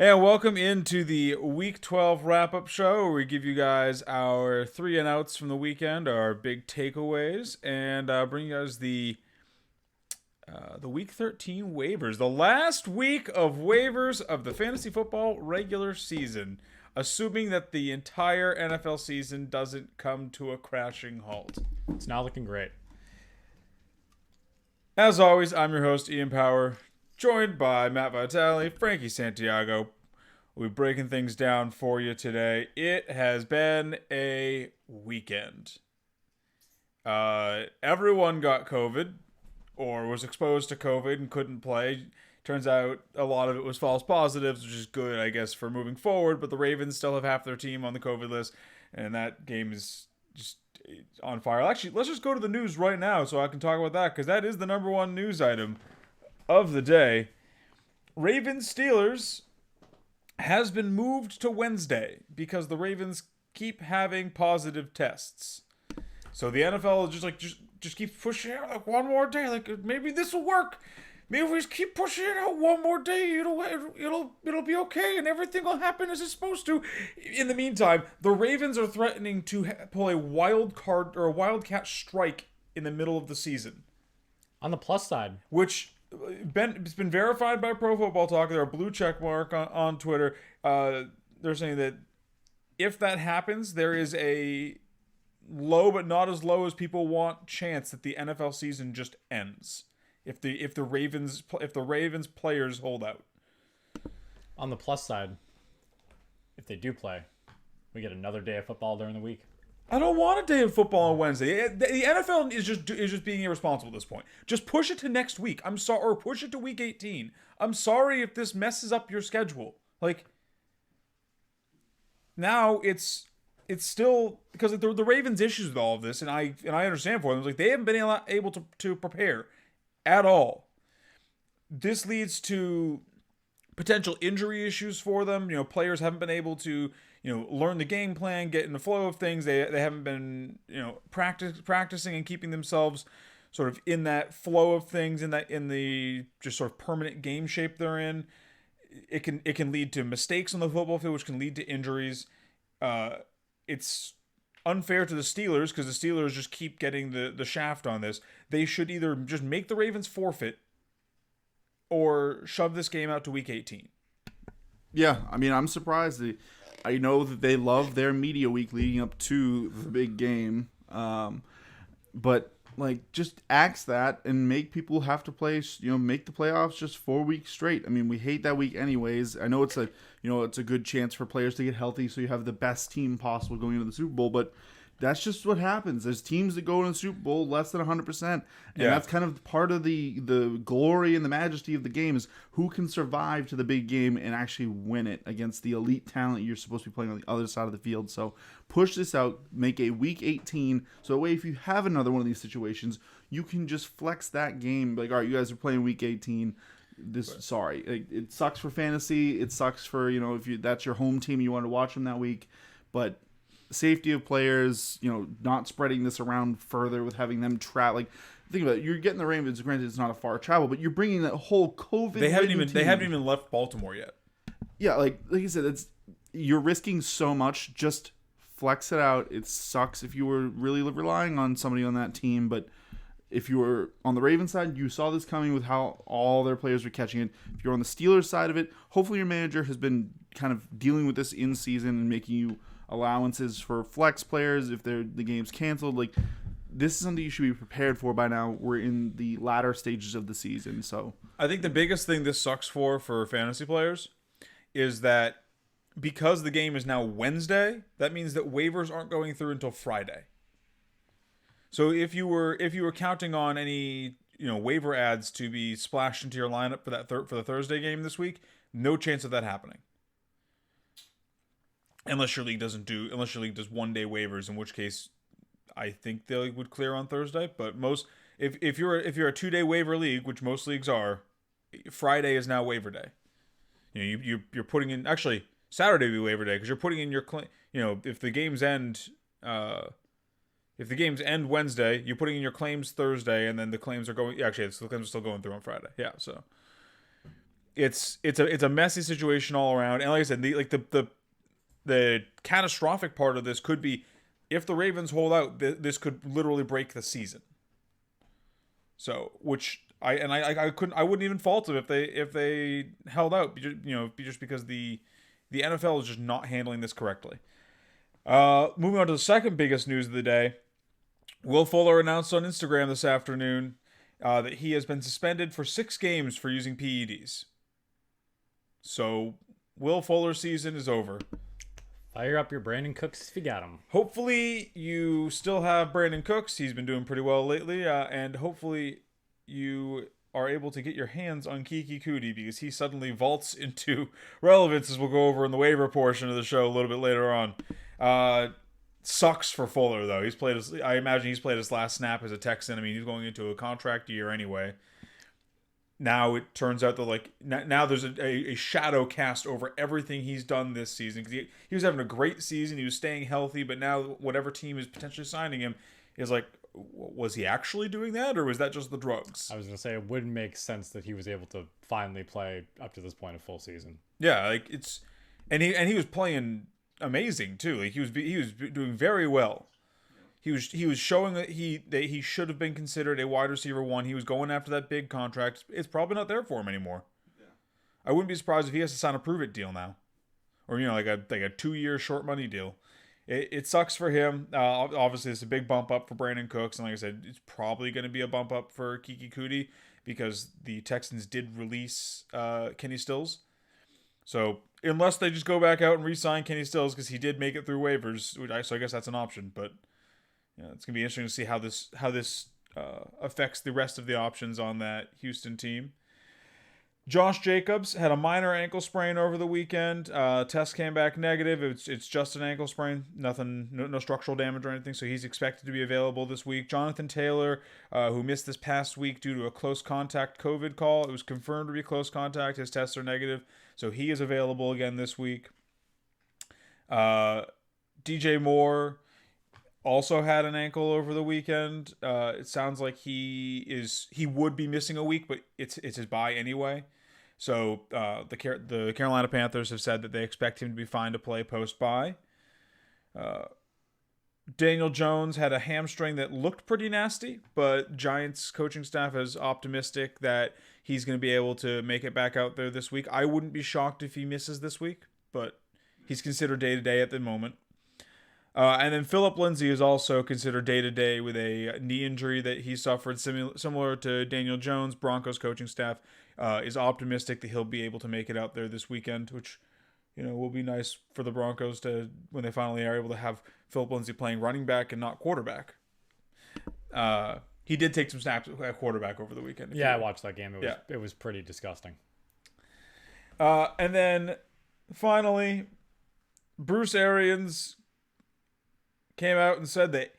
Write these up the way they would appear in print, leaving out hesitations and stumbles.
And welcome into the Week 12 wrap-up show, where we give you guys our three and outs from the weekend, our big takeaways, and bring you guys the Week 13 waivers, the last week of waivers of the fantasy football regular season, assuming that the entire NFL season doesn't come to a crashing halt. It's not looking great. As always, I'm your host, Ian Power, joined by Matt Vitale, Frankie Santiago. We're breaking things down for you today. It has been a weekend. Everyone got COVID or was exposed to COVID and couldn't play. Turns out a lot of it was false positives, which is good, I guess, for moving forward. But the Ravens still have half their team on the COVID list, and that game is just on fire. Actually, let's just go to the news right now so I can talk about that, because that is the number one news item of the day. Ravens-Steelers has been moved to Wednesday because the Ravens keep having positive tests. So the NFL just keeps pushing it out like one more day. Like, maybe this will work. Maybe if we just keep pushing it out one more day, it'll be okay and everything will happen as it's supposed to. In the meantime, the Ravens are threatening to pull a wild card or a wildcat strike in the middle of the season. On the plus side, Which it's been verified by Pro Football Talk. There are blue check mark on Twitter. They're saying that if that happens, there is a low, but not as low as people want, chance that the NFL season just ends if the Ravens players hold out. on the plus side, if they do play, we get another day of football during the week. I don't want a day of football on Wednesday. The NFL is just being irresponsible at this point. Just push it to next week. I'm sorry, or push it to week 18. I'm sorry if this messes up your schedule. Like, now it's still because the Ravens' issues with all of this, and I understand for them. Like, they haven't been able to prepare at all. This leads to potential injury issues for them. You know, players haven't been able to, learn the game plan, get in the flow of things. They haven't been, practicing and keeping themselves sort of in that flow of things, in the just sort of permanent game shape they're in. It can lead to mistakes on the football field, which can lead to injuries. It's unfair to the Steelers because the Steelers just keep getting the shaft on this. They should either just make the Ravens forfeit or shove this game out to week 18. Yeah, I mean, I'm surprised. I know that they love their media week leading up to the big game, but just axe that and make people have to play. Make the playoffs just 4 weeks straight. I mean, we hate that week anyways. I know it's a good chance for players to get healthy, so you have the best team possible going into the Super Bowl, but that's just what happens. There's teams that go into the Super Bowl less than 100%. And that's kind of part of the glory and the majesty of the game is who can survive to the big game and actually win it against the elite talent you're supposed to be playing on the other side of the field. So push this out, make a week 18. So that way, if you have another one of these situations, you can just flex that game. Like, all right, you guys are playing week 18. Sorry. It sucks for fantasy. It sucks for, if that's your home team, you want to watch them that week. But safety of players, not spreading this around further with having them think about it. You're getting the Ravens. Granted, it's not a far travel, but you're bringing that whole COVID. They haven't even left Baltimore yet. Yeah, like you said, you're risking so much. Just flex it out. It sucks if you were really relying on somebody on that team, but if you were on the Ravens side, you saw this coming with how all their players were catching it. If you're on the Steelers side of it, hopefully your manager has been kind of dealing with this in season and making you allowances for flex players if the game's canceled. Like, this is something you should be prepared for by now. We're in the latter stages of the season, so I think the biggest thing this sucks for fantasy players is that because the game is now Wednesday, that means that waivers aren't going through until Friday. So if you were counting on any waiver ads to be splashed into your lineup for the Thursday game this week, no chance of that happening. Unless your league does 1 day waivers, in which case I think they would clear on Thursday. But if you're a 2 day waiver league, which most leagues are, Friday is now waiver day. You're putting in, actually Saturday would be waiver day because you're putting in your if the games end Wednesday, you're putting in your claims Thursday, and then the claims are going. Actually, the claims are still going through on Friday. Yeah, so it's a messy situation all around. And like I said, the catastrophic part of this could be if the Ravens hold out, this could literally break the season. So, which I wouldn't even fault them if they held out, just because the NFL is just not handling this correctly. Moving on to the second biggest news of the day, Will Fuller announced on Instagram this afternoon that he has been suspended for 6 games for using PEDs. So, Will Fuller's season is over. Fire up your Brandon Cooks if you got him. Hopefully, you still have Brandon Cooks. He's been doing pretty well lately. And hopefully, you are able to get your hands on Kiki Kuti because he suddenly vaults into relevance, as we'll go over in the waiver portion of the show a little bit later on. Sucks for Fuller, though. I imagine he's played his last snap as a Texan. I mean, he's going into a contract year anyway. Now it turns out that now there's a shadow cast over everything he's done this season, because he was having a great season, he was staying healthy, but now whatever team is potentially signing him is like, was he actually doing that, or was that just the drugs? I was gonna say it wouldn't make sense that he was able to finally play up to this point a full season. Yeah, and he was playing amazing too. Like he was doing very well. He was showing that he should have been considered a wide receiver 1. He was going after that big contract. It's probably not there for him anymore. Yeah. I wouldn't be surprised if he has to sign a prove it deal now, or like a 2-year short money deal. It sucks for him. Obviously, it's a big bump up for Brandon Cooks, and like I said, it's probably going to be a bump up for Kiki Kuti because the Texans did release Kenny Stills. So unless they just go back out and re-sign Kenny Stills because he did make it through waivers, so I guess that's an option, but. Yeah, it's gonna be interesting to see how this affects the rest of the options on that Houston team. Josh Jacobs had a minor ankle sprain over the weekend. Test came back negative. It's just an ankle sprain, nothing, no structural damage or anything. So he's expected to be available this week. Jonathan Taylor, who missed this past week due to a close contact COVID call, it was confirmed to be close contact. His tests are negative, so he is available again this week. DJ Moore also had an ankle over the weekend. It sounds like he would be missing a week, but it's his bye anyway. So the Carolina Panthers have said that they expect him to be fine to play post bye. Daniel Jones had a hamstring that looked pretty nasty, but Giants coaching staff is optimistic that he's going to be able to make it back out there this week. I wouldn't be shocked if he misses this week, but he's considered day-to-day at the moment. And then Philip Lindsay is also considered day-to-day with a knee injury that he suffered, similar to Daniel Jones. Broncos coaching staff is optimistic that he'll be able to make it out there this weekend, which will be nice for the Broncos to when they finally are able to have Philip Lindsay playing running back and not quarterback. He did take some snaps at quarterback over the weekend. Yeah, I watched that game. It was pretty disgusting. And then finally, Bruce Arians came out and said that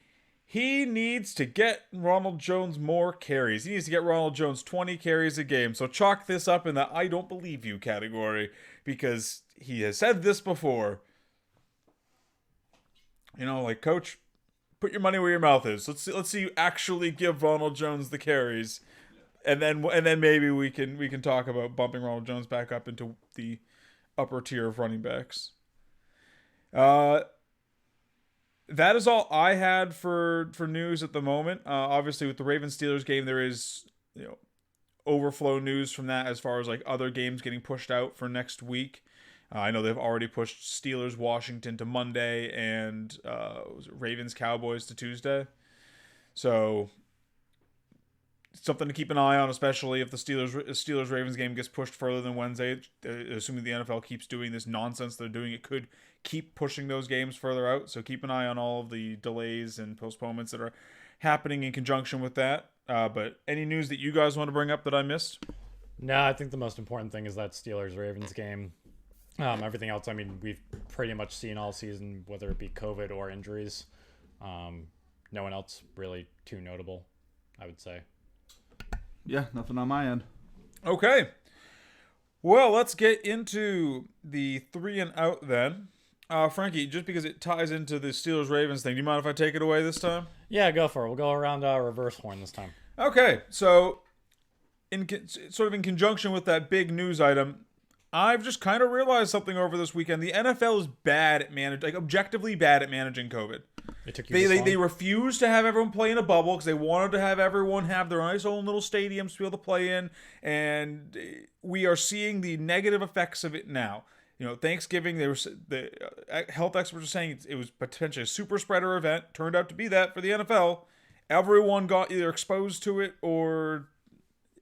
he needs to get Ronald Jones more carries. He needs to get Ronald Jones 20 carries a game. So chalk this up in the I don't believe you category, because he has said this before. Coach, put your money where your mouth is. Let's see you actually give Ronald Jones the carries. And then maybe we can talk about bumping Ronald Jones back up into the upper tier of running backs. That is all I had for news at the moment. Obviously, with the Ravens-Steelers game, there is overflow news from that as far as other games getting pushed out for next week. I know they've already pushed Steelers-Washington to Monday and Ravens-Cowboys to Tuesday. So something to keep an eye on, especially if the Steelers-Ravens game gets pushed further than Wednesday. Assuming the NFL keeps doing this nonsense they're doing, it could keep pushing those games further out. So keep an eye on all of the delays and postponements that are happening in conjunction with that. But any news that you guys want to bring up that I missed? No, I think the most important thing is that Steelers-Ravens game. Everything else, we've pretty much seen all season, whether it be COVID or injuries. No one else really too notable, I would say. Yeah, nothing on my end. Okay. Well, let's get into the 3 and out then. Frankie, just because it ties into the Steelers-Ravens thing, do you mind if I take it away this time? Yeah, go for it. We'll go around reverse horn this time. Okay, so sort of in conjunction with that big news item, I've just kind of realized something over this weekend. The NFL is bad at objectively bad at managing COVID. It took you They refused to have everyone play in a bubble because they wanted to have everyone have their nice own little stadiums to be able to play in, and we are seeing the negative effects of it now. Thanksgiving, the health experts are saying it was potentially a super spreader event. Turned out to be that for the NFL. Everyone got either exposed to it or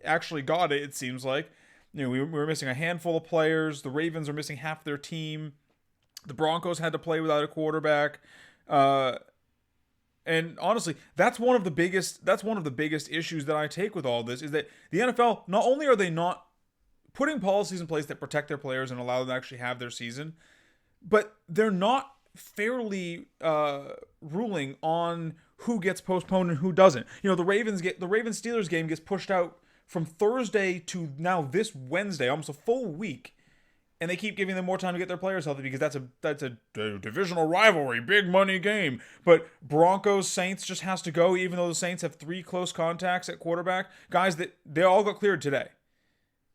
actually got it. It seems like we were missing a handful of players. The Ravens are missing half their team. The Broncos had to play without a quarterback. And honestly, that's one of the biggest issues that I take with all this is that the NFL, not only are they not putting policies in place that protect their players and allow them to actually have their season, but they're not fairly ruling on who gets postponed and who doesn't. The Ravens Steelers game gets pushed out from Thursday to now this Wednesday, almost a full week. And they keep giving them more time to get their players healthy because that's a divisional rivalry, big money game. But Broncos Saints just has to go, even though the Saints have 3 close contacts at quarterback. Guys, that they all got cleared today.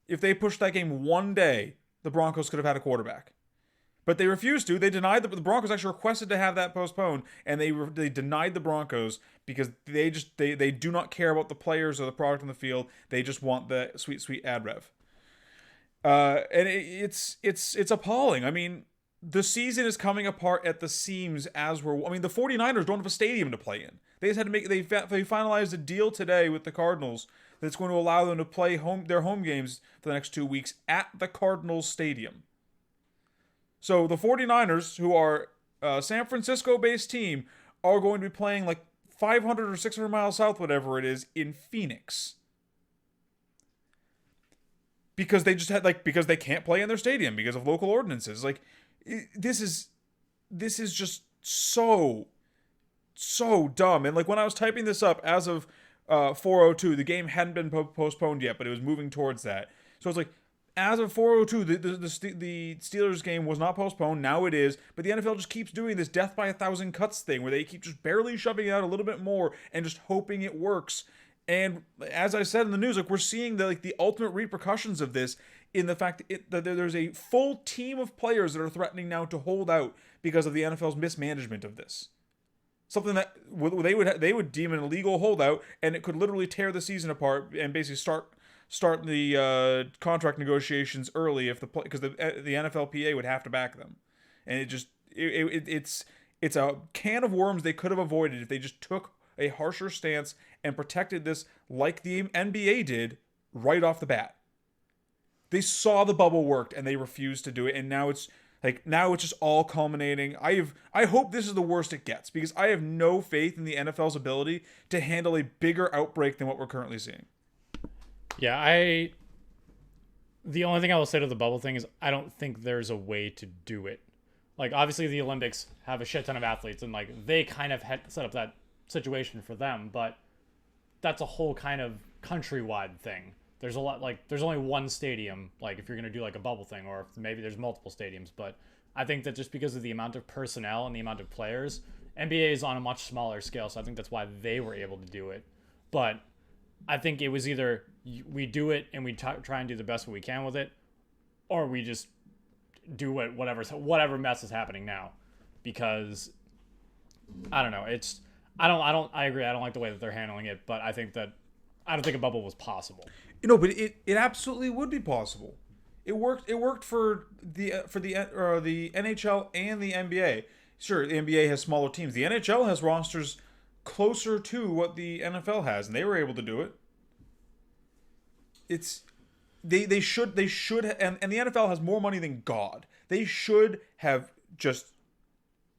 If they pushed that game one day, the Broncos could have had a quarterback. But they refused to. They denied the Broncos actually requested to have that postponed, and they denied the Broncos because they do not care about the players or the product on the field. They just want the sweet ad rev. And it's appalling. I mean, the season is coming apart at the seams the 49ers don't have a stadium to play in. They just had to they finalized a deal today with the Cardinals that's going to allow them to play their home games for the next 2 weeks at the Cardinals Stadium. So the 49ers, who are a San Francisco-based team, are going to be playing like 500 or 600 miles south, whatever it is, in Phoenix. Because because they can't play in their stadium because of local ordinances. This is just so dumb. And when I was typing this up as of 4:02, the game hadn't been postponed yet, but it was moving towards that. So it's as of 4:02, the Steelers game was not postponed. Now it is, but the NFL just keeps doing this death by 1,000 cuts thing where they keep just barely shoving it out a little bit more and just hoping it works. And as I said in the news, we're seeing the ultimate repercussions of this in the fact that there's a full team of players that are threatening now to hold out because of the NFL's mismanagement of this. Something that they would deem an illegal holdout, and it could literally tear the season apart and basically start the contract negotiations early because the NFLPA would have to back them, and it's a can of worms they could have avoided if they just took a harsher stance and protected this like the NBA did right off the bat. They saw the bubble worked and they refused to do it, and now it's just all culminating. I hope this is the worst it gets because I have no faith in the NFL's ability to handle a bigger outbreak than what we're currently seeing. Yeah, the only thing I will say to the bubble thing is I don't think there's a way to do it. Obviously the Olympics have a shit ton of athletes and they kind of had set up that situation for them, but that's a whole kind of countrywide thing. There's a lot there's only one stadium if you're going to do a bubble thing, or if maybe there's multiple stadiums, but I think that just because of the amount of personnel and the amount of players, NBA is on a much smaller scale, so I think that's why they were able to do it. But I think it was either we do it and we try and do the best we can with it, or we just do whatever mess is happening now, because I don't know. I agree. I don't like the way that they're handling it, but I don't think a bubble was possible. But it absolutely would be possible. It worked for the NHL and the NBA. Sure, the NBA has smaller teams. The NHL has rosters closer to what the NFL has, and they were able to do it. They should and the NFL has more money than God. They should have just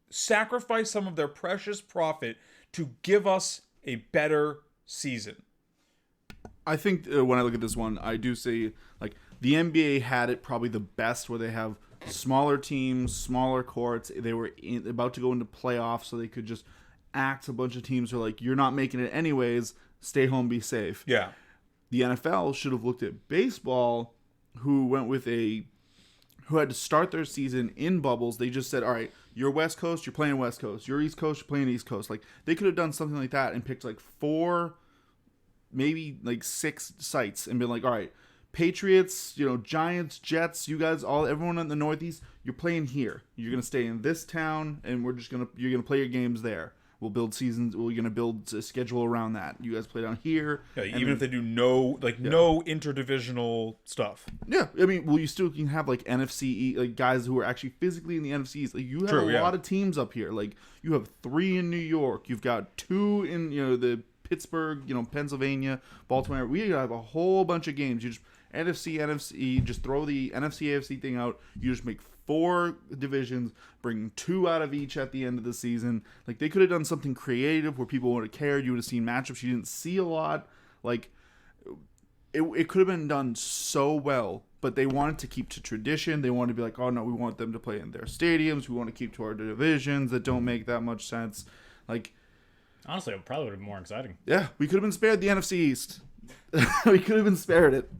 sacrificed some of their precious profit to give us a better season. I think when I look at this one, I do say the NBA had it probably the best, where they have smaller teams, smaller courts. They were about to go into playoffs, so they could just axe a bunch of teams who are you're not making it anyways, stay home, be safe. Yeah. The NFL should have looked at baseball, who had to start their season in bubbles. They just said, all right, you're West Coast, you're playing West Coast. You're East Coast, you're playing East Coast. They could have done something like that and picked 4 maybe like 6 sites and been like, all right, Patriots, Giants, Jets, you guys, everyone in the Northeast, you're playing here. You're gonna stay in this town, and you're gonna play your games there. We'll build seasons. We're gonna build a schedule around that. You guys play down here. Yeah, even if they do no interdivisional stuff. Yeah, I mean, well, you still can have like NFC, like guys who are actually physically in the NFCs. Like you have a lot of teams up here. Like you have 3 in New York. You've got 2 in the Pittsburgh, Pennsylvania, Baltimore. We have a whole bunch of games. You just NFC, just throw the NFC AFC thing out. You just make 4 divisions, bring 2 out of each at the end of the season. Like they could have done something creative where people would have cared. You would have seen matchups you didn't see a lot. Like it could have been done so well, but they wanted to keep to tradition. They wanted to be like, oh no, we want them to play in their stadiums. We want to keep to our divisions that don't make that much sense. Like honestly, it probably would have been more exciting. Yeah, we could have been spared the NFC East. We could have been spared it.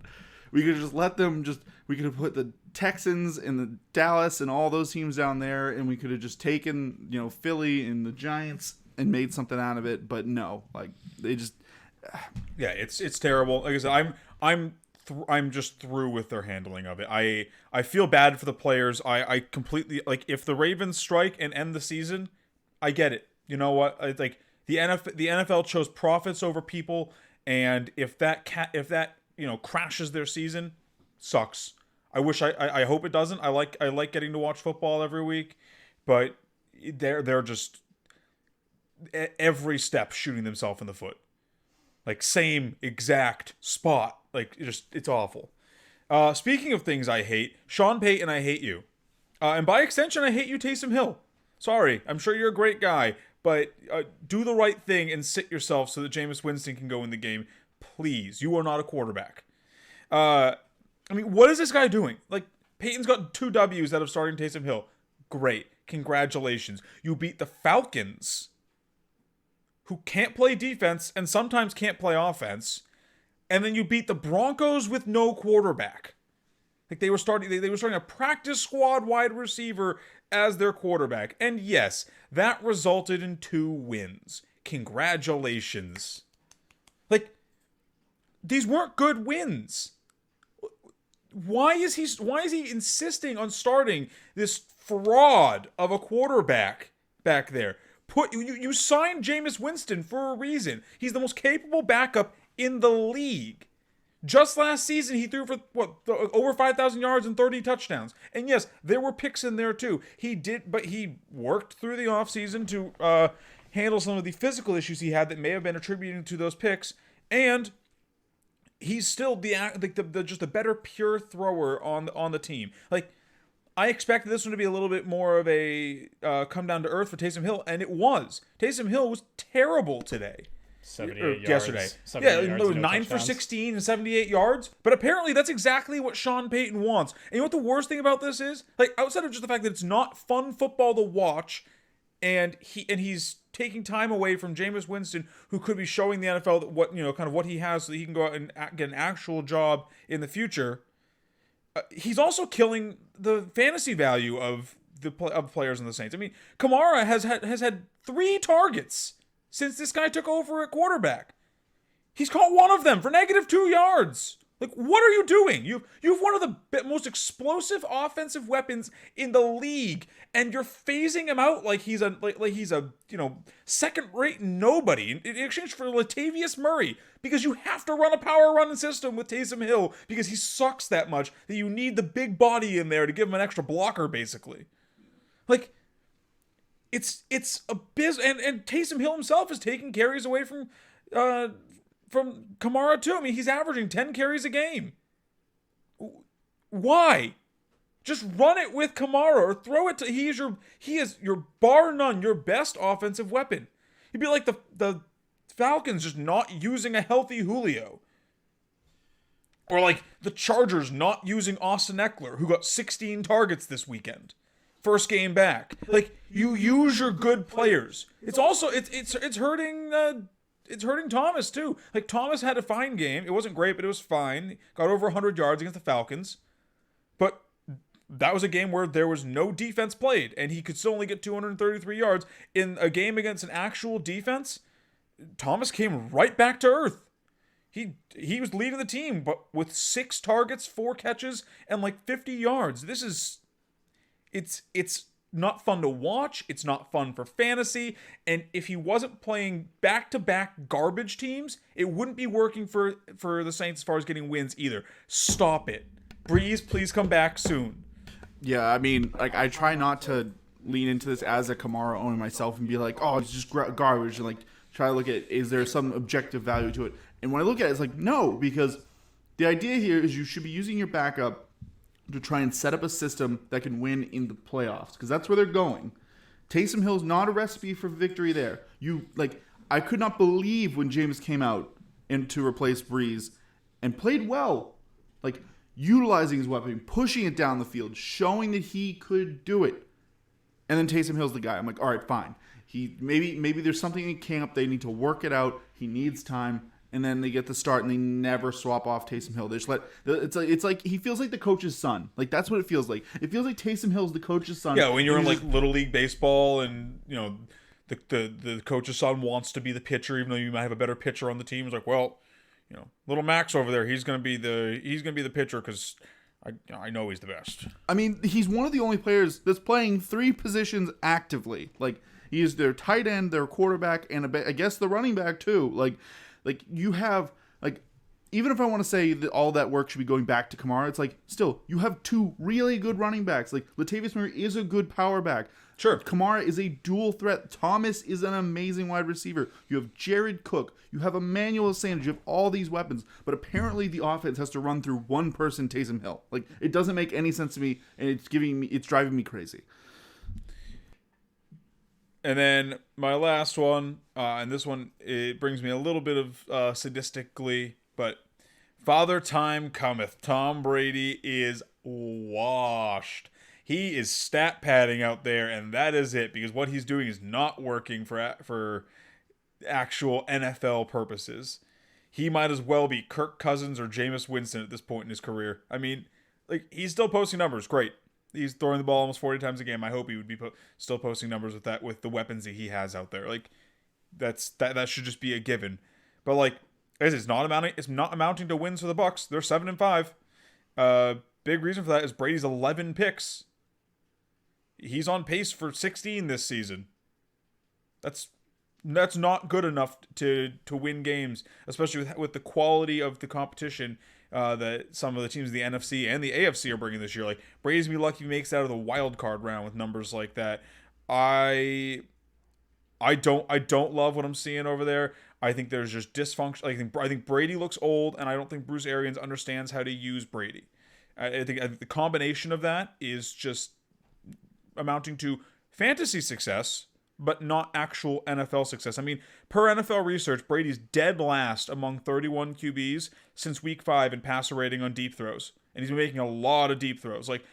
We could have just let them we could have put the Texans and the Dallas and all those teams down there, and we could have just taken, Philly and the Giants and made something out of it. But no, like they just yeah, it's terrible. Like I said, I'm just through with their handling of it. I feel bad for the players. I completely, like, if the Ravens strike and end the season, I get it. You know what? Like the NFL chose profits over people, and if that crashes their season, sucks. I hope it doesn't. I like getting to watch football every week, but they're just every step shooting themselves in the foot. Like same exact spot. Like it's awful. Speaking of things I hate, Sean Payton, I hate you. And by extension, I hate you, Taysom Hill. Sorry, I'm sure you're a great guy, but do the right thing and sit yourself so that Jameis Winston can go in the game. Please, you are not a quarterback. I mean, what is this guy doing? Like, Peyton's got 2 W's out of starting Taysom Hill. Great. Congratulations. You beat the Falcons, who can't play defense and sometimes can't play offense. And then you beat the Broncos with no quarterback. Like, they were starting a practice squad wide receiver as their quarterback. And yes, that resulted in 2 wins. Congratulations. Like, these weren't good wins. Why is he insisting on starting this fraud of a quarterback back there? You signed Jameis Winston for a reason. He's the most capable backup in the league. Just last season, he threw for over 5,000 yards and 30 touchdowns. And yes, there were picks in there too. But he worked through the offseason to handle some of the physical issues he had that may have been attributed to those picks. And he's still just a better pure thrower on the team. Like, I expected this one to be a little bit more of a come down to earth for Taysom Hill, and it was. Taysom Hill was terrible today. 78 yards. Yesterday. 78 yards, no 9 for 16 and 78 yards. But apparently that's exactly what Sean Payton wants. And you know what the worst thing about this is? Like, outside of just the fact that it's not fun football to watch, and he's taking time away from Jameis Winston, who could be showing the NFL what he has so that he can go out and get an actual job in the future. He's also killing the fantasy value of the players in the Saints. I mean, Kamara has had 3 targets since this guy took over at quarterback. He's caught one of them for -2 yards. Like, what are you doing? You've one of the most explosive offensive weapons in the league, and you're phasing him out like he's a second-rate nobody in exchange for Latavius Murray, because you have to run a power running system with Taysom Hill because he sucks that much that you need the big body in there to give him an extra blocker, basically. Like, it's abysmal, and Taysom Hill himself is taking carries away from Kamara too. I mean, he's averaging 10 carries a game. Why? Just run it with Kamara or throw it to he is your bar none your best offensive weapon. He'd be like the Falcons just not using a healthy Julio. Or like the Chargers not using Austin Eckler, who got 16 targets this weekend. First game back. Like, you use your good players. It's also it's hurting it's hurting Thomas too. Like, Thomas had a fine game. It wasn't great, but it was fine. Got over 100 yards against the Falcons. But that was a game where there was no defense played, and he could still only get 233 yards. In a game against an actual defense, Thomas came right back to earth. He was leading the team, but with 6 targets, 4 catches, and like 50 yards. It's not fun to watch. It's not fun for fantasy. And if he wasn't playing back-to-back garbage teams, it wouldn't be working for the Saints as far as getting wins either. Stop it. Breeze, please come back soon. Yeah, I mean, like, I try not to lean into this as a Kamara owner myself and be like, oh, it's just garbage, and like try to look at, is there some objective value to it? And when I look at it, it's like, no, because the idea here is you should be using your backup to try and set up a system that can win in the playoffs, because that's where they're going. Taysom Hill's not a recipe for victory there. I could not believe when James came out to replace Breeze and played well, like utilizing his weapon, pushing it down the field, showing that he could do it. And then Taysom Hill's the guy. I'm like, all right, fine. Maybe there's something in camp. They need to work it out. He needs time. And then they get the start, and they never swap off Taysom Hill. They just it's like he feels like the coach's son. Like, that's what it feels like. It feels like Taysom Hill's the coach's son. Yeah, when you're in like Little League baseball, and you know the coach's son wants to be the pitcher, even though you might have a better pitcher on the team. It's like, well, you know, little Max over there, he's gonna be the pitcher because I know he's the best. I mean, he's one of the only players that's playing 3 positions actively. Like, he is their tight end, their quarterback, and I guess the running back too. Like you have, like, even if I want to say that all that work should be going back to Kamara, it's like, still, you have 2 really good running backs. Like, Latavius Murray is a good power back. Sure. Kamara is a dual threat. Thomas is an amazing wide receiver. You have Jared Cook. You have Emmanuel Sanders. You have all these weapons. But apparently the offense has to run through one person, Taysom Hill. Like, it doesn't make any sense to me, and it's driving me crazy. And then my last one, and this one, it brings me a little bit of sadistically, but Father Time cometh. Tom Brady is washed. He is stat padding out there, and that is it, because what he's doing is not working for actual NFL purposes. He might as well be Kirk Cousins or Jameis Winston at this point in his career. I mean, like, he's still posting numbers. Great. He's throwing the ball almost 40 times a game. I hope he would be still posting numbers with the weapons that he has out there. Like, that should just be a given. But like, it's not amounting to wins for the Bucs. They're 7-5. Big reason for that is Brady's 11 picks. He's on pace for 16 this season. That's not good enough to win games, especially with the quality of the competition that some of the teams in the NFC and the AFC are bringing this year. Like, Brady's gonna be lucky if he makes it out of the wild card round with numbers like that. I don't love what I'm seeing over there. I think there's just dysfunction. I think Brady looks old, and I don't think Bruce Arians understands how to use Brady. I think the combination of that is just amounting to fantasy success, but not actual NFL success. I mean, per NFL research, Brady's dead last among 31 QBs since week 5 in passer rating on deep throws. And he's been making a lot of deep throws. Like,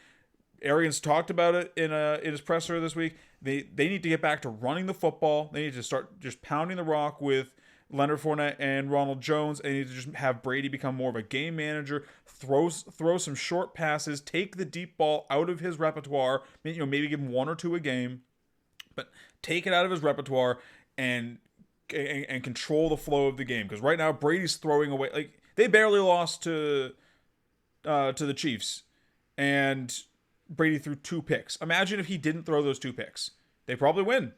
Arians talked about it in his presser this week. They need to get back to running the football. They need to start just pounding the rock with Leonard Fournette and Ronald Jones. And they need to just have Brady become more of a game manager, throw some short passes, take the deep ball out of his repertoire, maybe give him 1 or 2 a game. But take it out of his repertoire and control the flow of the game. Because right now, Brady's throwing away. Like, they barely lost to the Chiefs, and Brady threw 2 picks. Imagine if he didn't throw those 2 picks. They probably win.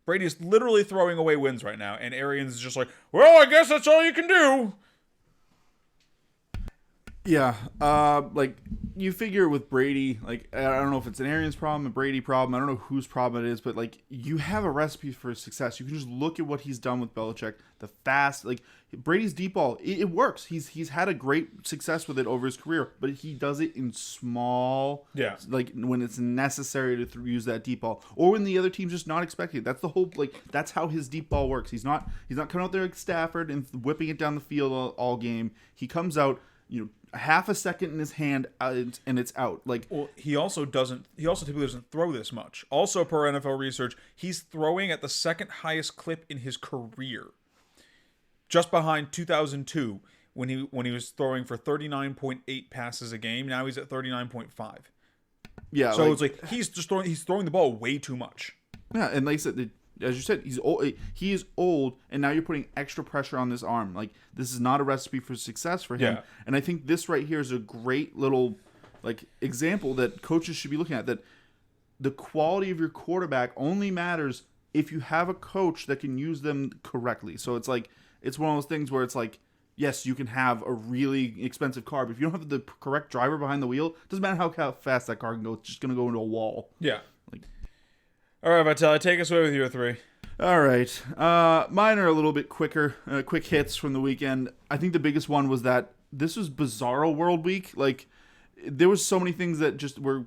Brady's literally throwing away wins right now, and Arians is just like, well, I guess that's all you can do. Yeah, like, you figure with Brady, like, I don't know if it's an Arians problem, a Brady problem, I don't know whose problem it is, but like, you have a recipe for success. You can just look at what he's done with Belichick, the fast, like, Brady's deep ball, it works. He's had a great success with it over his career, but he does it in small, like, when it's necessary to use that deep ball, or when the other team's just not expecting it. That's the whole, like, that's how his deep ball works. He's not coming out there like Stafford and whipping it down the field all game. He comes out, half a second in his hand, and it's out. Like, well, he also typically doesn't throw this much. Also, per NFL research, he's throwing at the second highest clip in his career, just behind 2002 when he was throwing for 39.8 passes a game. Now he's at 39.5. Yeah, so it's like he's throwing the ball way too much. Yeah, and like I said, as you said, he's old. He is old, and now you're putting extra pressure on this arm. Like, this is not a recipe for success for him. Yeah. And I think this right here is a great little like example that coaches should be looking at. That the quality of your quarterback only matters if you have a coach that can use them correctly. So it's like it's one of those things where it's like, yes, you can have a really expensive car, but if you don't have the correct driver behind the wheel, it doesn't matter how fast that car can go. It's just going to go into a wall. Yeah. Like, all right, Vitelli, take us away with your 3. all right. Mine are a little bit quicker, quick hits from the weekend. I think the biggest one was that this was Bizarro World Week. Like, there was so many things that just were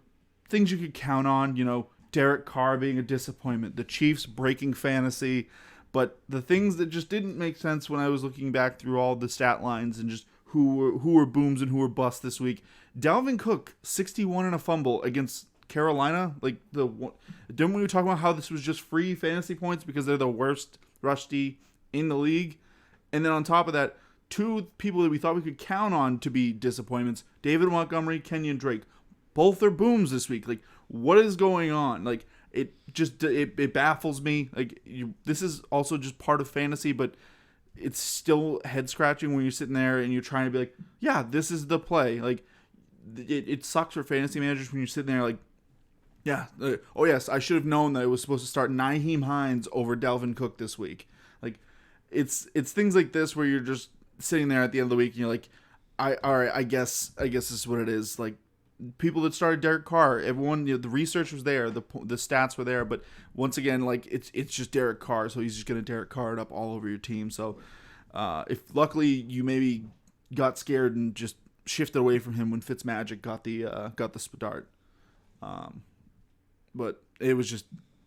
things you could count on. You know, Derek Carr being a disappointment, the Chiefs breaking fantasy. But the things that just didn't make sense when I was looking back through all the stat lines and just who were booms and who were busts this week. Dalvin Cook, 61 and a fumble against Carolina. Like, didn't we talk about how this was just free fantasy points because they're the worst rush D in the league? And then on top of that, 2 people that we thought we could count on to be disappointments, David Montgomery, Kenyon Drake. Both are booms this week. Like, what is going on? Like, it baffles me. Like, this is also just part of fantasy, but it's still head scratching when you're sitting there and you're trying to be like, yeah, this is the play. Like, it sucks for fantasy managers when you're sitting there like, yeah, oh yes, I should have known that it was supposed to start Nyheim Hines over Dalvin Cook this week. Like, it's things like this where you're just sitting there at the end of the week and you're like, all right, I guess this is what it is. Like, people that started Derek Carr, everyone, the research was there, the stats were there, but once again, like, it's just Derek Carr, so he's just gonna Derek Carr it up all over your team. So if luckily you maybe got scared and just shifted away from him when Fitzmagic got the start, but it was just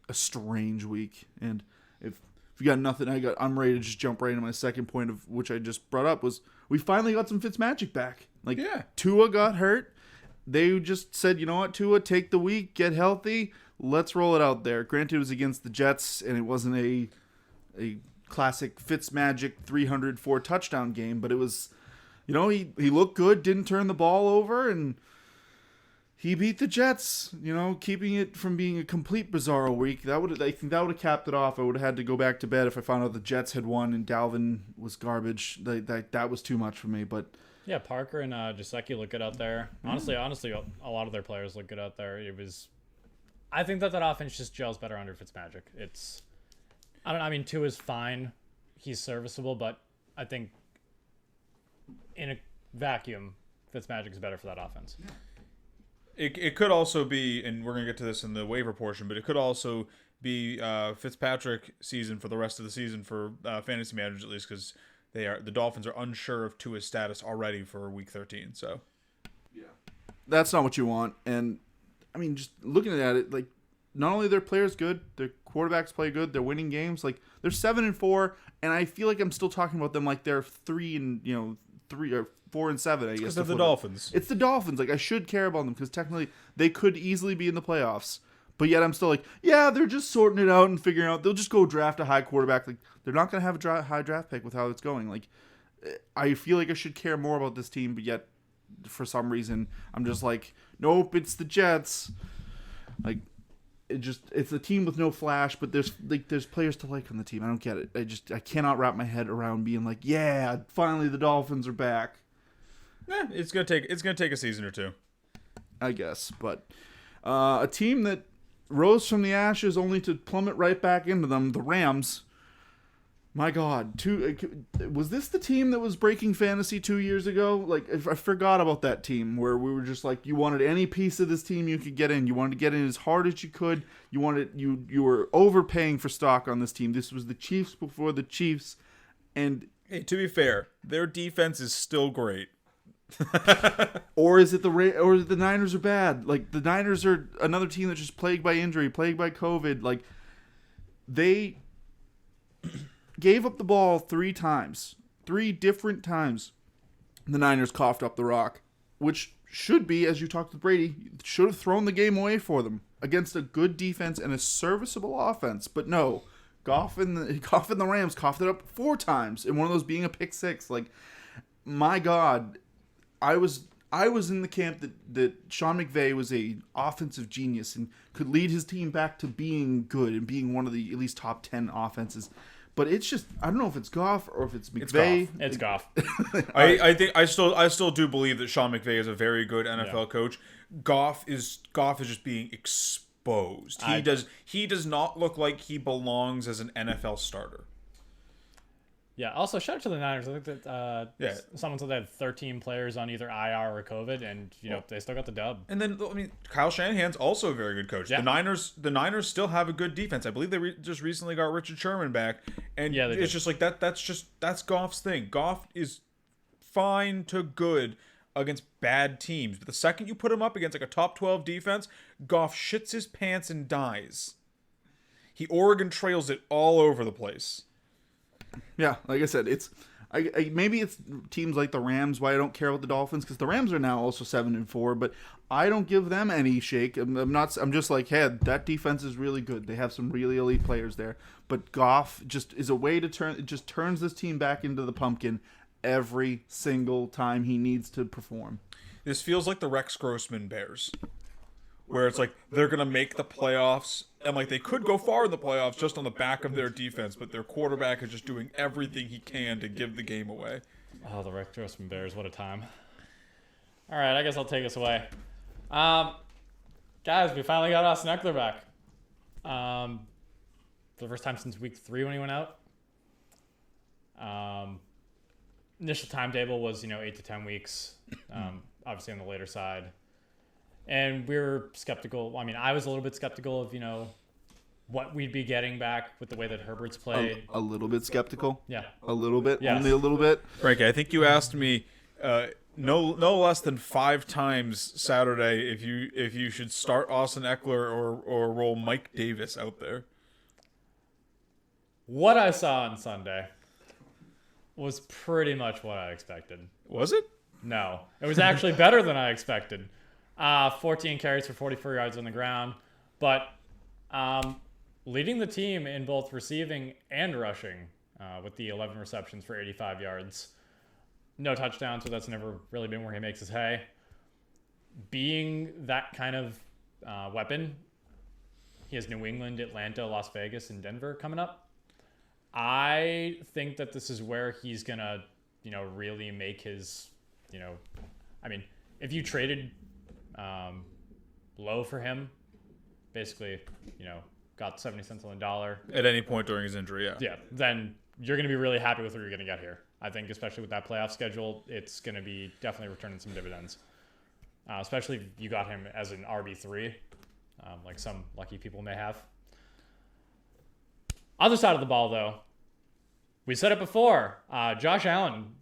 a strange week. And if you got nothing, I'm ready to just jump right into my second point, of which I just brought up, was we finally got some Fitzmagic back. Like, Yeah. Tua got hurt. They just said, you know what, Tua, take the week, get healthy, let's roll it out there. Granted, it was against the Jets, and it wasn't a classic Fitzmagic 304 touchdown game, but it was, you know, he looked good, didn't turn the ball over, and he beat the Jets, you know, keeping it from being a complete bizarro week. I think that would have capped it off. I would have had to go back to bed if I found out the Jets had won and Dalvin was garbage. That was too much for me, but... Yeah, Parker and Gesicki look good out there. Honestly, a lot of their players look good out there. I think that offense just gels better under Fitzmagic. I mean, Tua is fine. He's serviceable, but I think in a vacuum, Fitzmagic is better for that offense. It could also be, and we're going to get to this in the waiver portion, but it could also be Fitzpatrick season for the rest of the season for fantasy managers, at least, because the Dolphins are unsure of Tua's status already for Week 13. So, yeah, that's not what you want. And I mean, just looking at it, like, not only are their players good, their quarterbacks play good, they're winning games. Like, they're 7-4, and I feel like I'm still talking about them like they're 3 or 4-7. I guess because they're the Dolphins. It's the Dolphins. Like, I should care about them because technically they could easily be in the playoffs. But yet I'm still like, yeah, they're just sorting it out and figuring out. They'll just go draft a high quarterback. Like, they're not going to have a high draft pick with how it's going. Like, I feel like I should care more about this team, but yet for some reason I'm just like, nope, it's the Jets. Like, it's a team with no flash, but there's players to like on the team. I don't get it. I cannot wrap my head around being like, yeah, finally the Dolphins are back. It's gonna take a season or two, I guess. But a team that rose from the ashes only to plummet right back into them, the Rams. My God, was this the team that was breaking fantasy 2 years ago? Like, I forgot about that team where we were just like, you wanted any piece of this team you could get in. You wanted to get in as hard as you could. You were overpaying for stock on this team. This was the Chiefs before the Chiefs, and hey, to be fair, their defense is still great. Or is it the Niners are bad? Like, the Niners are another team that's just plagued by injury, plagued by COVID. Like, they gave up the ball 3 times. 3 different times. The Niners coughed up the rock, which should be, as you talked to Brady, should have thrown the game away for them against a good defense and a serviceable offense. But no, Goff and the Rams coughed it up 4 times, and one of those being a pick 6. Like, my God, I was I was in the camp that Sean McVay was a offensive genius and could lead his team back to being good and being one of the at least top 10 offenses. But it's just, I don't know if it's Goff or if it's McVay. It's Goff. I think I still do believe that Sean McVay is a very good NFL coach. Goff is just being exposed. He does not look like he belongs as an NFL starter. Yeah. Also, shout out to the Niners. I think that someone said they had 13 players on either IR or COVID, and they still got the dub. And then Kyle Shanahan's also a very good coach. Yeah. The Niners still have a good defense. I believe they just recently got Richard Sherman back, and it's just like that. That's Goff's thing. Goff is fine to good against bad teams, but the second you put him up against like a top 12 defense, Goff shits his pants and dies. He Oregon trails it all over the place. Yeah, like I said, it's maybe it's teams like the Rams why I don't care about the Dolphins, because the Rams are now also 7-4, but I don't give them any shake. I'm just like, hey, that defense is really good. They have some really elite players there, but Goff just is a way to turns this team back into the pumpkin every single time he needs to perform. This feels like the Rex Grossman Bears, where it's like they're going to make the playoffs, and like they could go far in the playoffs just on the back of their defense, but their quarterback is just doing everything he can to give the game away. Oh, the Rex Grossman Bears, what a time. All right, I guess I'll take us away. Guys, we finally got Austin Eckler back. For the first time since week 3 when he went out. Initial timetable was, 8 to 10 weeks, obviously on the later side. And we were skeptical. I mean, I was a little bit skeptical of, what we'd be getting back with the way that Herbert's played. A little bit skeptical? Yeah. A little bit? Yes. Only a little bit? Frankie, I think you asked me no less than 5 times Saturday if you should start Austin Eckler or roll Mike Davis out there. What I saw on Sunday was pretty much what I expected. Was it? No. It was actually better than I expected. 14 carries for 44 yards on the ground, but leading the team in both receiving and rushing with the 11 receptions for 85 yards. No touchdown, so that's never really been where he makes his hay. Being that kind of weapon, he has New England, Atlanta, Las Vegas, and Denver coming up. I think that this is where he's going to, really make his, if you traded low for him, basically, got 70 cents on the dollar. At any point during his injury, yeah. Yeah, then you're going to be really happy with what you're going to get here. I think especially with that playoff schedule, it's going to be definitely returning some dividends. Especially if you got him as an RB3, like some lucky people may have. Other side of the ball, though, we said it before. Josh Allen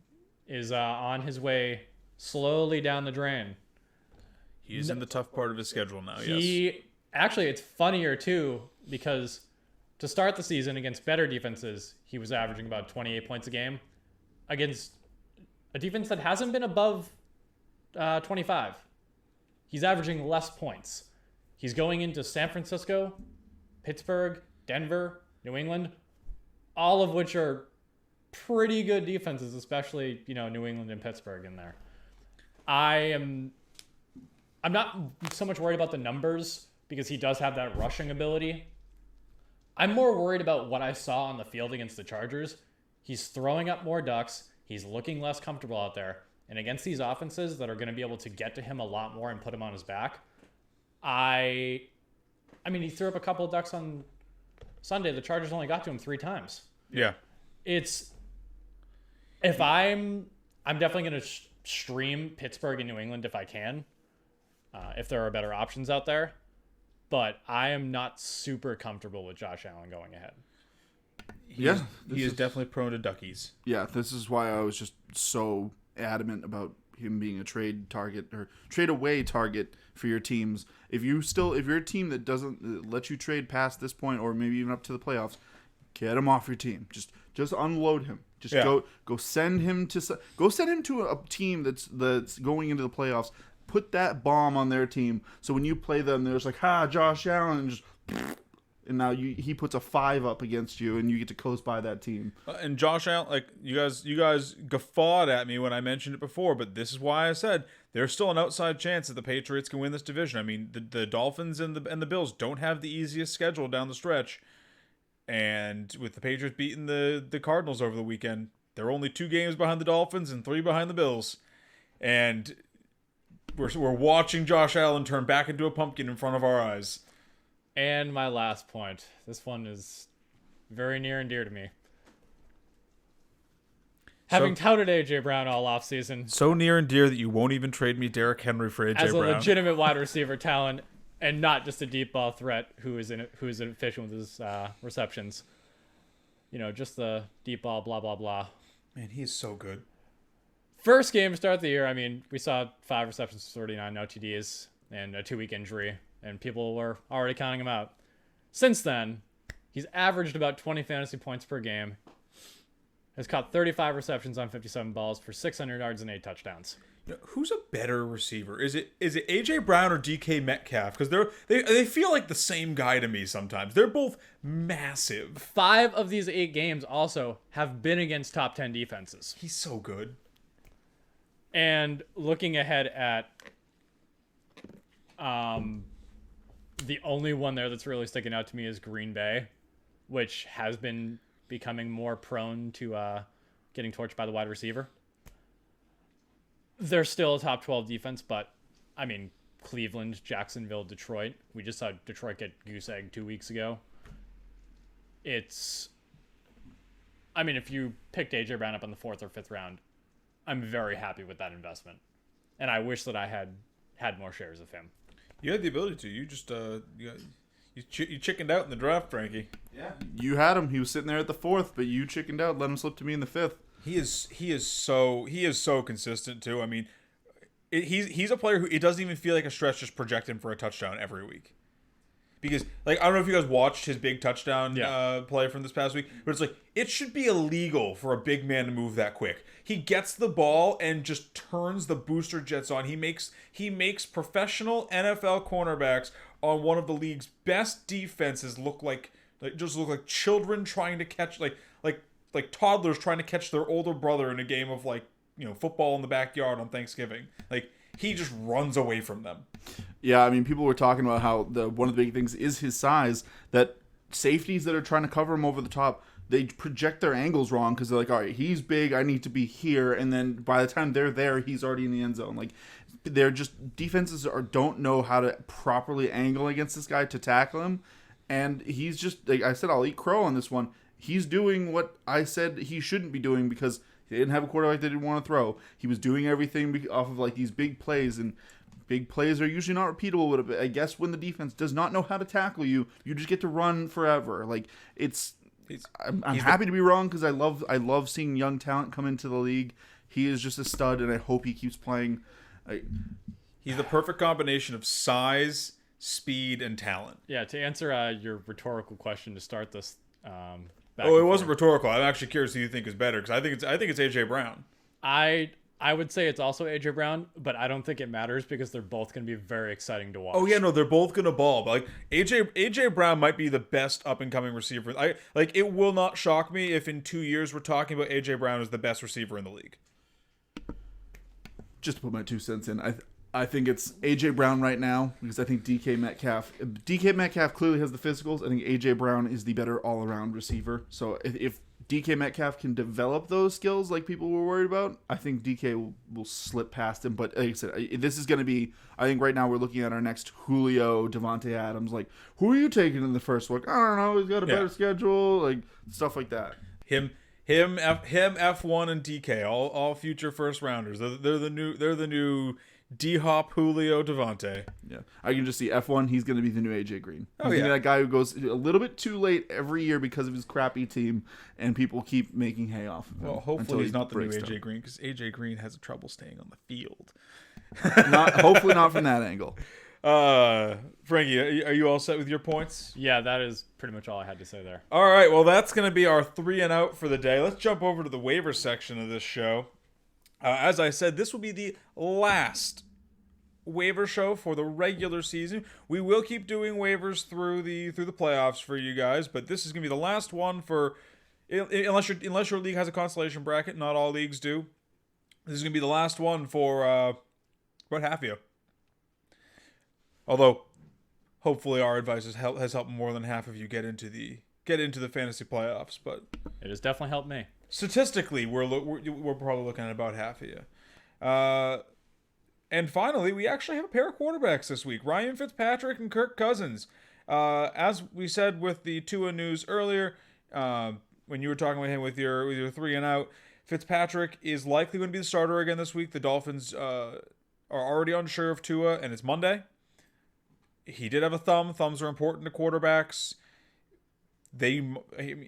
is on his way slowly down the drain. He's in the tough part of his schedule now, yes. Actually, it's funnier, too, because to start the season against better defenses, he was averaging about 28 points a game. Against a defense that hasn't been above 25, he's averaging less points. He's going into San Francisco, Pittsburgh, Denver, New England, all of which are pretty good defenses, especially, New England and Pittsburgh in there. I'm not so much worried about the numbers because he does have that rushing ability. I'm more worried about what I saw on the field against the Chargers. He's throwing up more ducks. He's looking less comfortable out there. And against these offenses that are going to be able to get to him a lot more and put him on his back, he threw up a couple of ducks on Sunday. The Chargers only got to him 3 times. Yeah. I'm definitely going to stream Pittsburgh and New England if I can, if there are better options out there. But I am not super comfortable with Josh Allen going ahead. He is definitely prone to duckies. Yeah, this is why I was just so adamant about him being a trade target or trade away target for your teams. If you're a team that doesn't let you trade past this point or maybe even up to the playoffs, get him off your team. Just unload him. Go send him to a team that's going into the playoffs. Put that bomb on their team so when you play them, there's like, Josh Allen, and just and now he puts a 5 up against you, and you get to coast by that team. And Josh Allen, like you guys guffawed at me when I mentioned it before, but this is why I said there's still an outside chance that the Patriots can win this division. I mean, the Dolphins and the Bills don't have the easiest schedule down the stretch, and with the Patriots beating the Cardinals over the weekend, they're only 2 games behind the Dolphins and 3 behind the Bills, and we're watching Josh Allen turn back into a pumpkin in front of our eyes. And my last point. This one is very near and dear to me. Having touted A.J. Brown all offseason. So near and dear that you won't even trade me Derrick Henry for A.J. Brown. As a legitimate wide receiver talent and not just a deep ball threat who is efficient with his receptions. Just the deep ball, blah, blah, blah. Man, he is so good. First game to start the year, I mean, we saw 5 receptions, 39 OTDs, and a 2-week injury, and people were already counting him out. Since then, he's averaged about 20 fantasy points per game, has caught 35 receptions on 57 balls for 600 yards and 8 touchdowns. Who's a better receiver? Is it A.J. Brown or DK Metcalf? Because they feel like the same guy to me sometimes. They're both massive. 5 of these 8 games also have been against top 10 defenses. He's so good. And looking ahead at the only one there that's really sticking out to me is Green Bay, which has been becoming more prone to getting torched by the wide receiver. They're still a top 12 defense, but, I mean, Cleveland, Jacksonville, Detroit. We just saw Detroit get goose-egged 2 weeks ago. If you picked A.J. Brown up in the 4th or 5th round, I'm very happy with that investment, and I wish that I had more shares of him. You had the ability to. You just you chickened out in the draft, Frankie. Yeah, you had him. He was sitting there at the 4th, but you chickened out. Let him slip to me in the 5th. He is so consistent too. I mean, he's a player who it doesn't even feel like a stretch just project him for a touchdown every week. Because, like, I don't know if you guys watched his big touchdown play from this past week, but it's like, it should be illegal for a big man to move that quick. He gets the ball and just turns the booster jets on. He makes professional NFL cornerbacks on one of the league's best defenses look like children trying to catch, like toddlers trying to catch their older brother in a game of, like, football in the backyard on Thanksgiving. Like, he just runs away from them. Yeah, I mean, people were talking about how one of the big things is his size, that safeties that are trying to cover him over the top, they project their angles wrong because they're like, all right, he's big, I need to be here, and then by the time they're there, he's already in the end zone. Like, they're just, defenses don't know how to properly angle against this guy to tackle him, and he's just, like I said, I'll eat crow on this one. He's doing what I said he shouldn't be doing because they didn't have a quarterback they didn't want to throw. He was doing everything off of, like, these big plays, and big plays are usually not repeatable, but I guess when the defense does not know how to tackle you, you just get to run forever. Like, I'm happy to be wrong because I love seeing young talent come into the league. He is just a stud, and I hope he keeps playing. He's the perfect combination of size, speed, and talent. Yeah, to answer your rhetorical question to start this. It wasn't rhetorical. I'm actually curious who you think is better because I think it's A.J. Brown. I would say it's also A.J. Brown, but I don't think it matters because they're both going to be very exciting to watch. Oh yeah, no, they're both going to ball. But like A.J. Brown might be the best up and coming receiver. It will not shock me if in 2 years we're talking about A.J. Brown as the best receiver in the league. Just to put my 2 cents in, I think it's A.J. Brown right now because I think DK Metcalf clearly has the physicals. I think A.J. Brown is the better all-around receiver. So if DK Metcalf can develop those skills like people were worried about, I think DK will slip past him. But like I said, this is going to be, I think right now we're looking at our next Julio, Devontae Adams. Like, who are you taking in the first one? I don't know. He's got a better schedule, like stuff like that. Him, F1 and DK, all future first rounders. They're the new D-Hop, Julio, Devontae. Yeah, I can just see F1. He's going to be the new AJ Green. Oh, he's yeah, that guy who goes a little bit too late every year because of his crappy team, and people keep making hay off of him. Well, hopefully he's not the new AJ Green because AJ Green has trouble staying on the field. Hopefully not from that angle. Frankie, are you all set with your points? Yeah, that is pretty much all I had to say there. All right, well, that's going to be our 3 and out for the day. Let's jump over to the waiver section of this show. As I said, this will be the last waiver show for the regular season. We will keep doing waivers through the playoffs for you guys, but this is gonna be the last one for unless your league has a consolation bracket. Not all leagues do. This is gonna be the last one for about half of you. Although, hopefully, our advice has helped more than half of you get into the fantasy playoffs. But It has definitely helped me. statistically, we're probably looking at about half of you. And finally, we actually have a pair of quarterbacks this week: Ryan Fitzpatrick and Kirk Cousins. As we said with the Tua news earlier, when you were talking with him with your 3 and out, Fitzpatrick is likely going to be the starter again this week. The Dolphins are already unsure of Tua, and it's Monday. He did have a thumb. Thumbs are important to quarterbacks.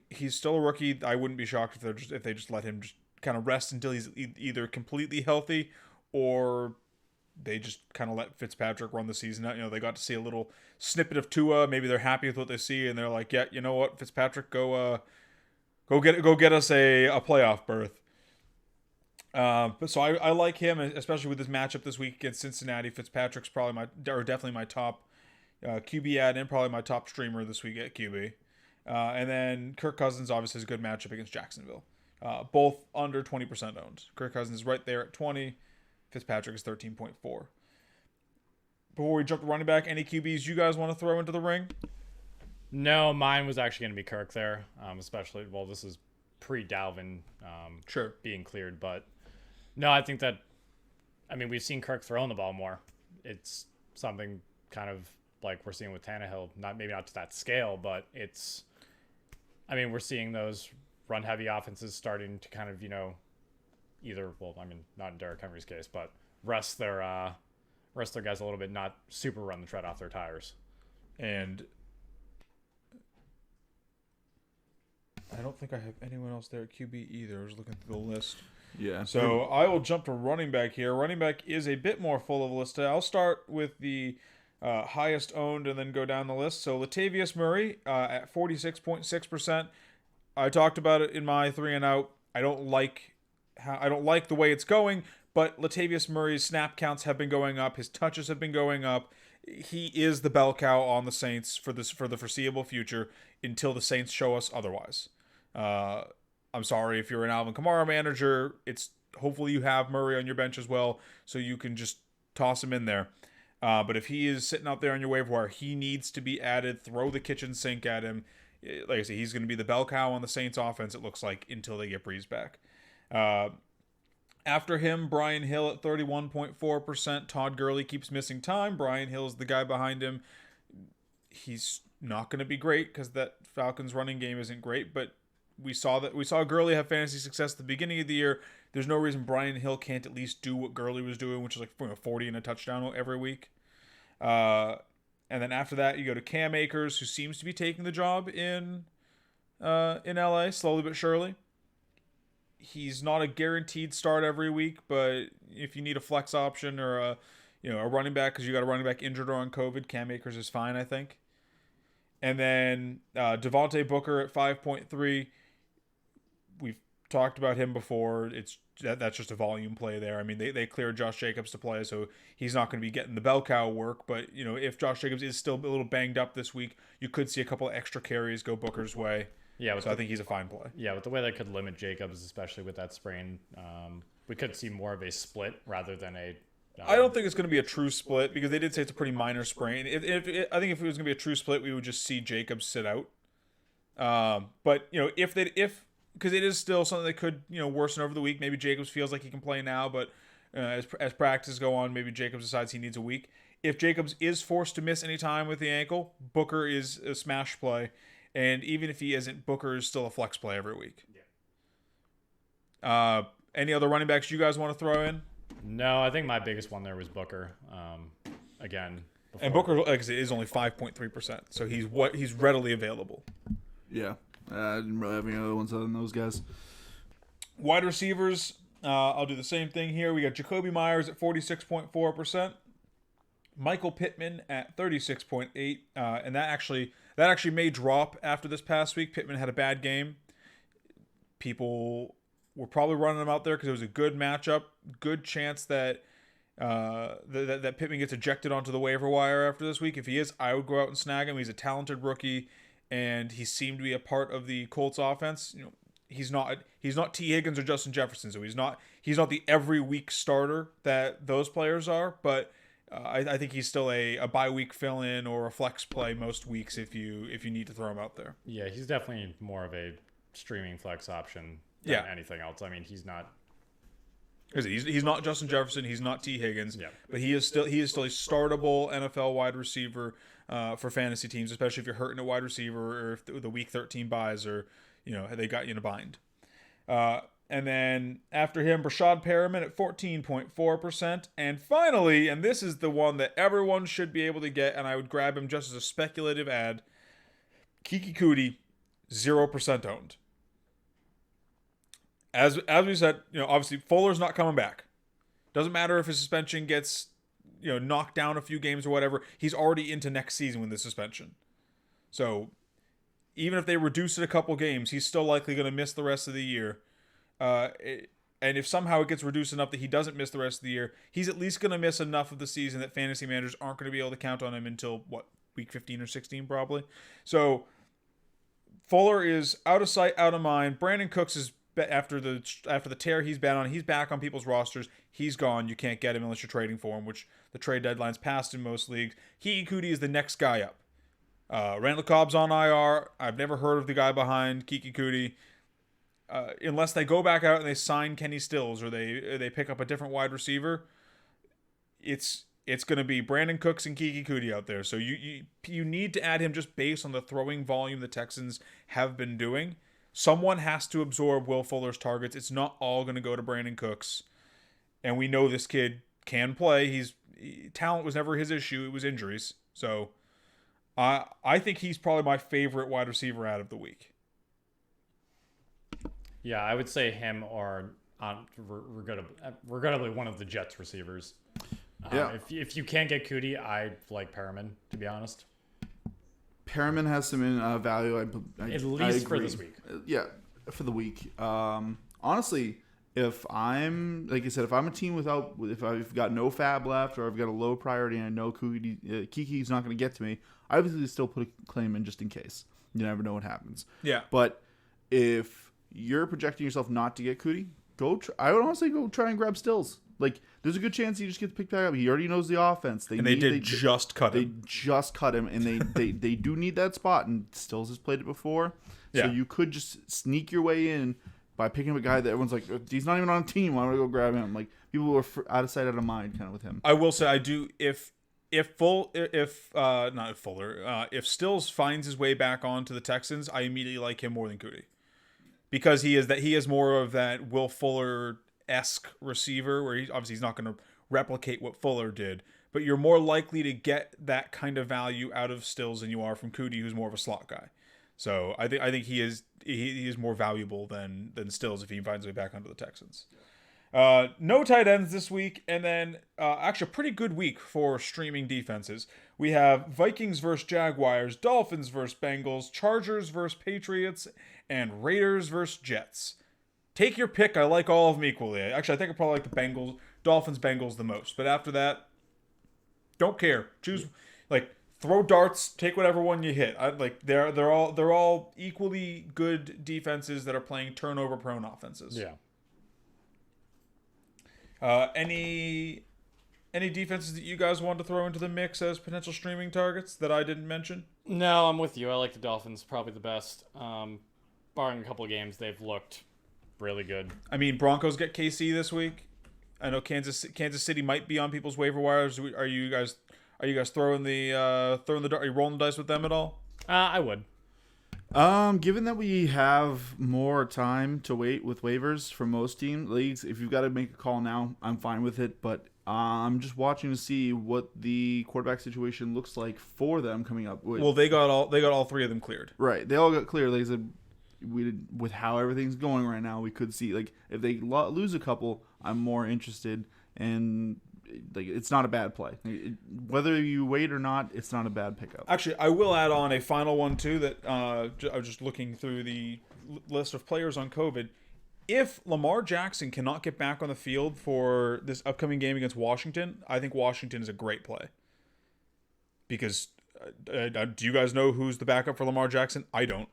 He's still a rookie. I wouldn't be shocked if they just let him just kind of rest until he's either completely healthy, or they just kind of let Fitzpatrick run the season out. You know, they got to see a little snippet of Tua. Maybe they're happy with what they see, and they're like, yeah, you know what, Fitzpatrick, go get us a playoff berth. But so I like him, especially with this matchup this week against Cincinnati. Fitzpatrick's definitely my top QB add in, probably my top streamer this week at QB. And then Kirk Cousins obviously has a good matchup against Jacksonville. Both under 20% owned. Kirk Cousins is right there at 20. Fitzpatrick is 13.4. Before we jump to running back, any QBs you guys want to throw into the ring? No, mine was actually going to be Kirk there, especially, this is pre-Dalvin Sure. being cleared. But no, I think that, we've seen Kirk throwing the ball more. It's something kind of like we're seeing with Tannehill, maybe not to that scale, but we're seeing those run-heavy offenses starting to kind of, not in Derrick Henry's case, but rest their guys a little bit, not super run the tread off their tires. And I don't think I have anyone else there at QB either. I was looking through the list. Yeah. So I will jump to running back here. Running back is a bit more full of a list. I'll start with the highest owned and then go down the list. So Latavius Murray at 46.6%. I talked about it in my 3 and out. I don't like the way it's going, but Latavius Murray's snap counts have been going up. His touches have been going up. He is the bell cow on the Saints for the foreseeable future until the Saints show us otherwise. I'm sorry if you're an Alvin Kamara manager. Hopefully you have Murray on your bench as well, so you can just toss him in there. But if he is sitting out there on your waiver wire, he needs to be added. Throw the kitchen sink at him. Like I say, he's going to be the bell cow on the Saints offense, it looks like, until they get Breeze back. After him, Brian Hill at 31.4%. Todd Gurley keeps missing time. Brian Hill's the guy behind him. He's not going to be great because that Falcons running game isn't great, but we saw Gurley have fantasy success at the beginning of the year. There's no reason Brian Hill can't at least do what Gurley was doing, which is like 40 and a touchdown every week. And then after that, you go to Cam Akers, who seems to be taking the job in LA slowly but surely. He's not a guaranteed start every week, but if you need a flex option or a running back because you got a running back injured or on COVID, Cam Akers is fine, I think. And then Devontae Booker at 5.3. We've talked about him before. That's just a volume play there. They cleared Josh Jacobs to play, so he's not going to be getting the bell cow work. But if Josh Jacobs is still a little banged up this week, you could see a couple of extra carries go Booker's way. Yeah, so I think he's a fine play. Yeah, with the way that could limit Jacobs, especially with that sprain, we could see more of a split rather than a. I don't think it's going to be a true split because they did say it's a pretty minor sprain. I think if it was going to be a true split, we would just see Jacobs sit out. But if because it is still something that could worsen over the week. Maybe Jacobs feels like he can play now, but as practices go on, maybe Jacobs decides he needs a week. If Jacobs is forced to miss any time with the ankle, Booker is a smash play. And even if he isn't, Booker is still a flex play every week. Yeah. Any other running backs you guys want to throw in? No, I think my biggest one there was Booker. Again. And Booker, like I said, is only 5.3%, so he's readily available. Yeah. I didn't really have any other ones other than those guys. Wide receivers, I'll do the same thing here. We got Jacoby Myers at 46.4%. Michael Pittman at 36.8%. And that actually may drop after this past week. Pittman had a bad game. People were probably running him out there because it was a good matchup. Good chance that that Pittman gets ejected onto the waiver wire after this week. If he is, I would go out and snag him. He's a talented rookie, and he seemed to be a part of the Colts offense. He's not T. Higgins or Justin Jefferson, so he's not the every week starter that those players are. But I think he's still a bye week fill in or a flex play most weeks if you need to throw him out there. Yeah, he's definitely more of a streaming flex option than anything else. I mean, he's not. He's not Justin Jefferson. He's not T. Higgins. But he is still a startable NFL wide receiver for fantasy teams, especially if you're hurting a wide receiver or if the week 13 buys or they got you in a bind. And then after him, Brashad Perriman at 14.4%. And finally, and this is the one that everyone should be able to get, and I would grab him just as a speculative ad, Kiki Kuti, 0% owned. As we said, obviously Fuller's not coming back. Doesn't matter if his suspension gets, knocked down a few games or whatever. He's already into next season with the suspension. So even if they reduce it a couple games, he's still likely going to miss the rest of the year. And if somehow it gets reduced enough that he doesn't miss the rest of the year, he's at least going to miss enough of the season that fantasy managers aren't going to be able to count on him until, week 15 or 16 probably. So Fuller is out of sight, out of mind. Brandon Cooks is, after the tear he's been on, he's back on people's rosters. He's gone. You can't get him unless you're trading for him, which the trade deadline's passed in most leagues. Kiki Kuti is the next guy up. Randall Cobb's on IR. I've never heard of the guy behind Kiki Kuti. Unless they go back out and they sign Kenny Stills or they pick up a different wide receiver, it's going to be Brandon Cooks and Kiki Kuti out there. So you need to add him just based on the throwing volume the Texans have been doing. Someone has to absorb Will Fuller's targets. It's not all going to go to Brandon Cooks. And we know this kid can play. Talent was never his issue. It was injuries. So I think he's probably my favorite wide receiver out of the week. Yeah, I would say him or regrettably one of the Jets receivers. If you can't get Kuti, I like Perriman, to be honest. Perriman has some value. At least for this week. Yeah, for the week. Honestly, if I'm a team if I've got no fab left or I've got a low priority and I know Kiki's not going to get to me, I obviously still put a claim in just in case. You never know what happens. Yeah. But if you're projecting yourself not to get Kuti, I would honestly go try and grab Stills. Like, there's a good chance he just gets picked back up. He already knows the offense. They just cut him. They just cut him, and they do need that spot, and Stills has played it before. So you could just sneak your way in by picking up a guy that everyone's like, he's not even on a team. Why would I go grab him? Like, people are out of sight, out of mind kind of with him. I will say I do, if Stills finds his way back onto the Texans, I immediately like him more than Kuti. Because he is more of that Will Fuller-esque receiver where he's not going to replicate what Fuller did, but you're more likely to get that kind of value out of Stills than you are from Kuti, who's more of a slot guy. So I think he is more valuable than Stills if he finds his way back onto the Texans. No tight ends this week, and then actually a pretty good week for streaming defenses. We have Vikings versus Jaguars, Dolphins versus Bengals, Chargers versus Patriots, and Raiders versus Jets. Take your pick. I like all of them equally. Actually, I think I probably like the Dolphins, Bengals the most. But after that, don't care. Choose, throw darts. Take whatever one you hit. They're all equally good defenses that are playing turnover-prone offenses. Yeah. Any defenses that you guys want to throw into the mix as potential streaming targets that I didn't mention? No, I'm with you. I like the Dolphins probably the best. Barring a couple of games, they've looked really good. I mean, Broncos get KC this week. I know Kansas City might be on people's waiver wires. Are you guys throwing the dart? Are you rolling the dice with them at all? I would. Given that we have more time to wait with waivers for most team leagues, if you've got to make a call now, I'm fine with it. But I'm just watching to see what the quarterback situation looks like for them coming up. Well, they got all three of them cleared. Right, they all got cleared. Like I said, with how everything's going right now, we could see if they lose a couple, I'm more interested, and it's not a bad play. Whether you wait or not, it's not a bad pickup. Actually, I will add on a final one too that I was just looking through the list of players on COVID. if Lamar Jackson cannot get back on the field for this upcoming game against Washington, I think Washington is a great play. Because do you guys know who's the backup for Lamar Jackson? I don't.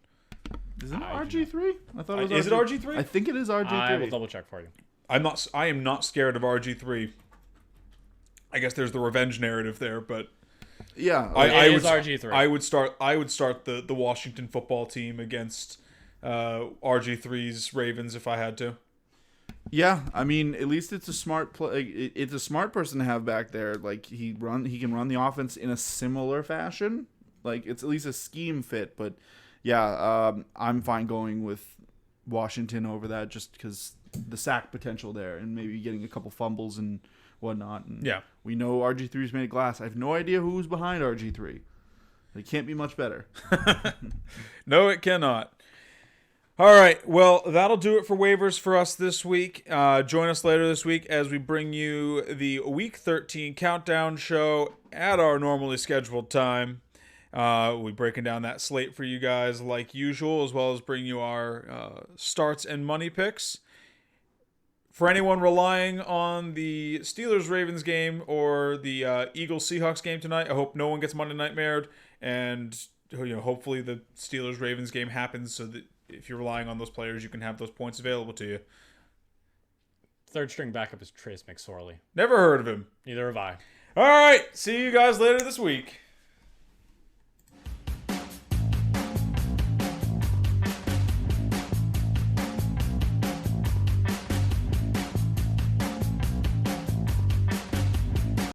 Isn't it RG3? I thought it was Is it RG3? I think it is RG3. I will double check for you. I am not scared of RG3. I guess there's the revenge narrative there, but Yeah. I It would is RG3. I would start the Washington football team against RG3's Ravens if I had to. Yeah, I mean, at least it's a smart play. It's a smart person to have back there. Like he can run the offense in a similar fashion. Like it's at least a scheme fit. But yeah, I'm fine going with Washington over that just because the sack potential there and maybe getting a couple fumbles and whatnot. And Yeah. we know RG3's made of glass. I have no idea who's behind RG3. It can't be much better. No, it cannot. All right, well, that'll do it for waivers for us this week. Join us later this week as we bring you the Week 13 countdown show at our normally scheduled time. We're breaking down that slate for you guys like usual, as well as bring you our starts and money picks. For anyone relying on the Steelers-Ravens game or the Eagles-Seahawks game tonight, I hope no one gets Monday nightmared, and hopefully the Steelers-Ravens game happens so that if you're relying on those players, you can have those points available to you. Third string backup is Trace McSorley. Never heard of him. Neither have I. All right, see you guys later this week.